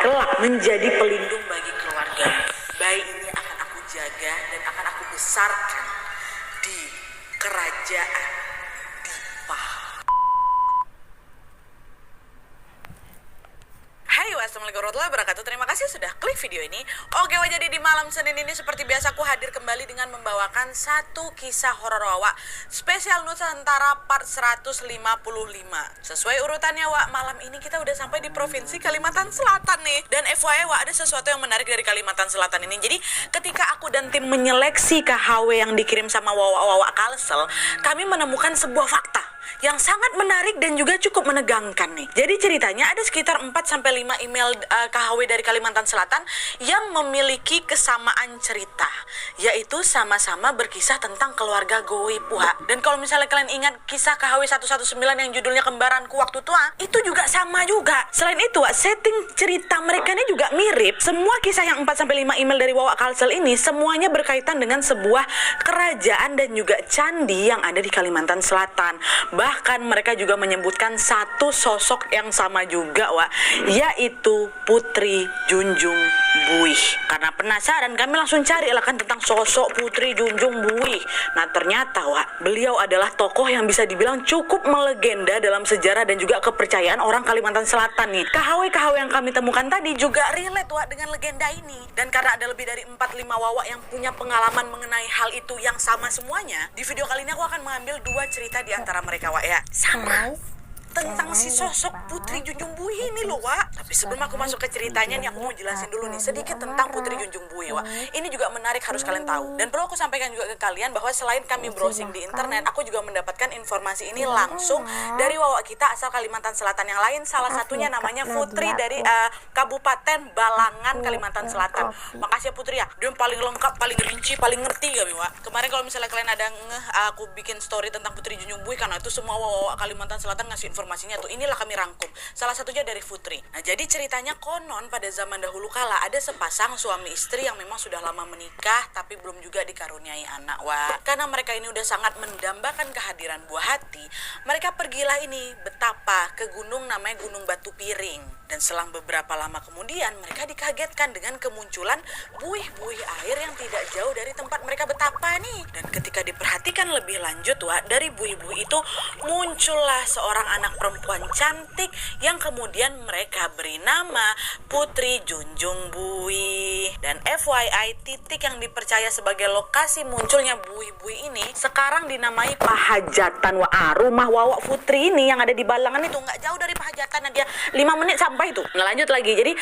kelak menjadi pelindung bagi keluarga. Bayi ini akan aku jaga dan akan aku besarkan di kerajaan Dipa. Hai, wassalamualaikum warahmatullahi wabarakatuh. Terima kasih sudah klik video ini. Oke, jadi di malam Senin ini seperti biasa aku hadir kembali dengan membawakan satu kisah horor Wak spesial Nusantara part 155. Sesuai urutannya Wak, malam ini kita udah sampai di Provinsi Kalimantan Selatan nih. Dan FYI Wak, ada sesuatu yang menarik dari Kalimantan Selatan ini. Jadi ketika aku dan tim menyeleksi KHW yang dikirim sama Wawa Kalsel, kami menemukan sebuah fakta yang sangat menarik dan juga cukup menegangkan nih. Jadi ceritanya ada sekitar 4-5 email KHW dari Kalimantan Selatan yang memiliki kesamaan cerita, yaitu sama-sama berkisah tentang keluarga goib Wak. Dan kalau misalnya kalian ingat kisah KHW 119 yang judulnya Kembaranku Waktu Tua, itu juga sama juga. Selain itu Wak, setting cerita mereka ini juga mirip. Semua kisah yang 4-5 email dari Wawa Kalsel ini semuanya berkaitan dengan sebuah kerajaan dan juga candi yang ada di Kalimantan Selatan. Bahkan mereka juga menyebutkan satu sosok yang sama juga Wak, yaitu Putri Junjung Buih. Karena penasaran kami langsung cari lah kan tentang sosok Putri Junjung Buih. Nah ternyata Wak, beliau adalah tokoh yang bisa dibilang cukup melegenda dalam sejarah dan juga kepercayaan orang Kalimantan Selatan nih. KHW yang kami temukan tadi juga relate Wak dengan legenda ini. Dan karena ada lebih dari 4-5 Wawa yang punya pengalaman mengenai hal itu yang sama semuanya, di video kali ini aku akan mengambil 2 cerita di antara mereka Wak ya. Sama tentang si sosok Putri Junjung Buih ini loh Wak. Tapi sebelum aku masuk ke ceritanya nih, aku mau jelasin dulu nih sedikit tentang Putri Junjung Buih Wak. Ini juga menarik, harus kalian tahu. Dan perlu aku sampaikan juga ke kalian bahwa selain kami browsing di internet, aku juga mendapatkan informasi ini langsung dari Wawa kita asal Kalimantan Selatan yang lain. Salah satunya namanya Putri dari Kabupaten Balangan, Kalimantan Selatan. Makasih ya Putri ya, dia paling lengkap, paling rinci, paling ngerti kami Wak. Kemarin kalau misalnya kalian ada aku bikin story tentang Putri Junjung Buih, karena itu semua Wawa Kalimantan Selatan ngasih informasinya tuh, inilah kami rangkum. Salah satunya dari Putri. Nah jadi ceritanya konon pada zaman dahulu kala ada sepasang suami istri yang memang sudah lama menikah tapi belum juga dikaruniai anak Wak. Karena mereka ini udah sangat mendambakan kehadiran buah hati, mereka pergilah ini betapa ke gunung namanya Gunung Batu Piring. Dan selang beberapa lama kemudian mereka dikagetkan dengan kemunculan buih-buih air yang tidak jauh dari tempat mereka betapa nih. Dan ketika diperhatikan lebih lanjut Wak, dari buih-buih itu muncullah seorang anak perempuan cantik yang kemudian mereka beri nama Putri Junjung Buih. Dan FYI, titik yang dipercaya sebagai lokasi munculnya buih-buih ini sekarang dinamai Pahajatan Wak. Rumah Wawa Putri ini yang ada di Balangan itu nggak jauh dari Pahajatan, dia 5 menit sampai itu. Ngelanjut lagi, jadi